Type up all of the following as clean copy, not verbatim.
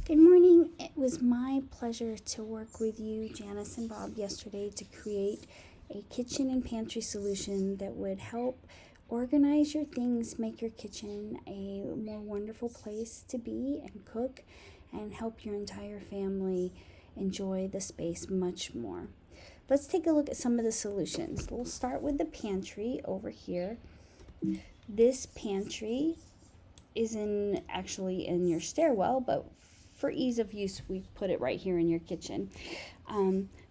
Good morning. It was my pleasure to work with you, Janice and Bob, yesterday to create a kitchen and pantry solution that would help organize your things, make your kitchen a more wonderful place to be and cook, and help your entire family enjoy the space much more. Let's take a look at some of the solutions. We'll start with the pantry over here. This pantry is actually in your stairwell, but for ease of use, we put it right here in your kitchen.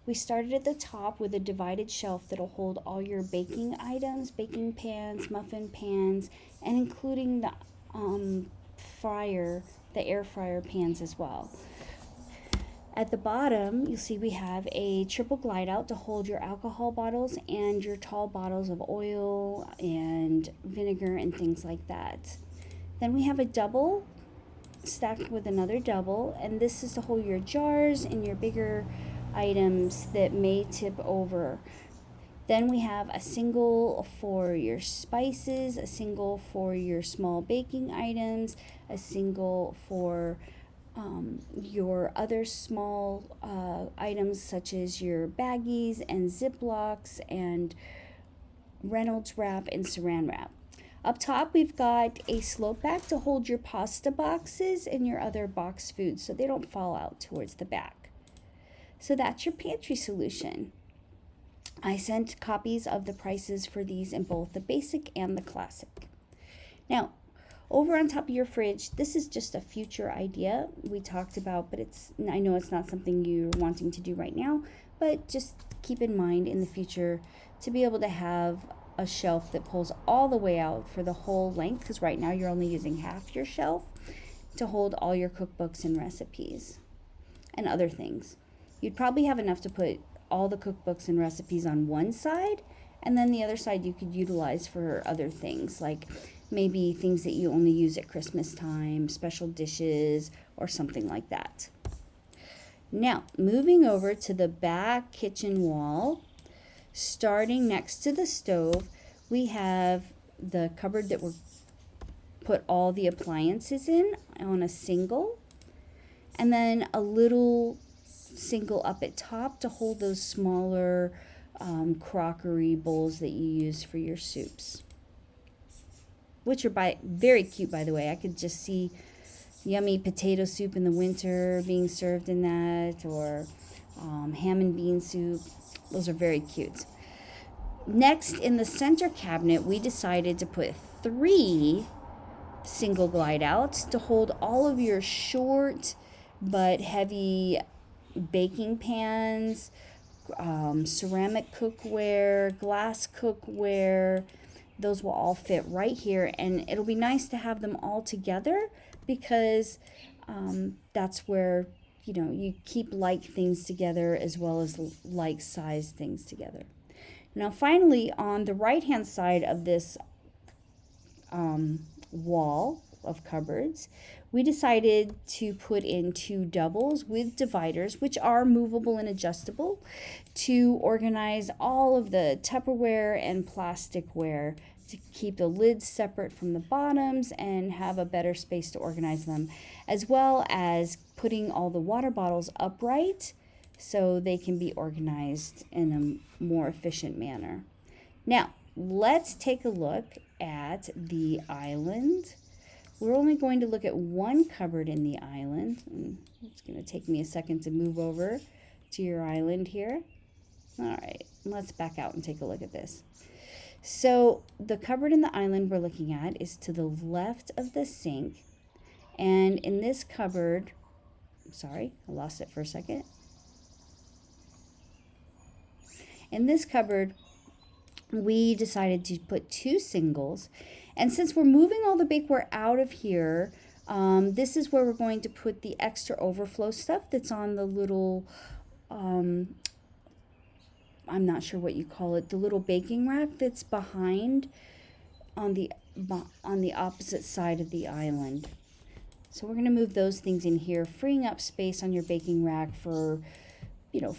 We started at the top with a divided shelf that'll hold all your baking items, baking pans, muffin pans, and including the air fryer pans as well. At the bottom, you'll see we have a triple glide out to hold your alcohol bottles and your tall bottles of oil and vinegar and things like that. Then we have a double stacked with another double, and this is to hold your jars and your bigger items that may tip over. Then we have a single for your spices, a single for your small baking items, a single for your other small items such as your baggies and Ziplocs and Reynolds wrap and saran wrap. Up top, we've got a slope back to hold your pasta boxes and your other box foods so they don't fall out towards the back. So that's your pantry solution. I sent copies of the prices for these in both the basic and the classic. Now, over on top of your fridge, this is just a future idea we talked about, but I know it's not something you're wanting to do right now, but just keep in mind in the future to be able to have a shelf that pulls all the way out for the whole length, because right now you're only using half your shelf to hold all your cookbooks and recipes and other things. You'd probably have enough to put all the cookbooks and recipes on one side, and then the other side you could utilize for other things, like maybe things that you only use at Christmas time, special dishes, or something like that. Now, moving over to the back kitchen wall, starting next to the stove, we have the cupboard that we're put all the appliances in on a single, and then a little single up at top to hold those smaller crockery bowls that you use for your soups, which are very cute, by the way. I could just see yummy potato soup in the winter being served in that, or ham and bean soup. Those are very cute. Next, in the center cabinet, we decided to put 3 single glide outs to hold all of your short but heavy baking pans, ceramic cookware, glass cookware. Those will all fit right here, and it'll be nice to have them all together because that's where you keep like things together as well as like size things together. Now finally, on the right hand side of this wall of cupboards, we decided to put in 2 doubles with dividers, which are movable and adjustable, to organize all of the Tupperware and plasticware, to keep the lids separate from the bottoms and have a better space to organize them, as well as putting all the water bottles upright so they can be organized in a more efficient manner. Now, let's take a look at the island. We're only going to look at one cupboard in the island. And it's going to take me a second to move over to your island here. All right, let's back out and take a look at this. So the cupboard in the island we're looking at is to the left of the sink. And in this cupboard, sorry, I lost it for a second. In this cupboard, we decided to put 2 singles. And since we're moving all the bakeware out of here, this is where we're going to put the extra overflow stuff that's on the little, I'm not sure what you call it, the little baking rack that's behind on the opposite side of the island. So we're going to move those things in here, freeing up space on your baking rack for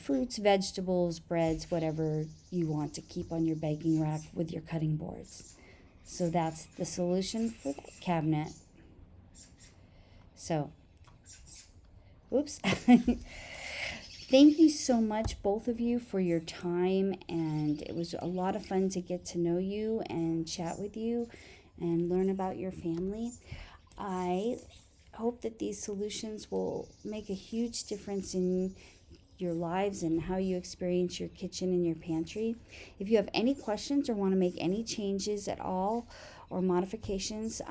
fruits, vegetables, breads, whatever you want to keep on your baking rack with your cutting boards. So that's the solution for that cabinet. So Oops. Thank you so much, both of you, for your time. And it was a lot of fun to get to know you and chat with you and learn about your family. I hope that these solutions will make a huge difference in your lives and how you experience your kitchen and your pantry. If you have any questions or want to make any changes at all or modifications,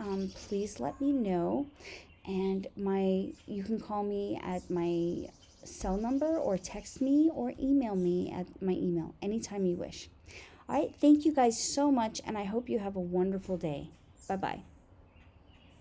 please let me know. And you can call me at my cell number or text me or email me at my email anytime you wish. All right, thank you guys so much, and I hope you have a wonderful day. Bye bye.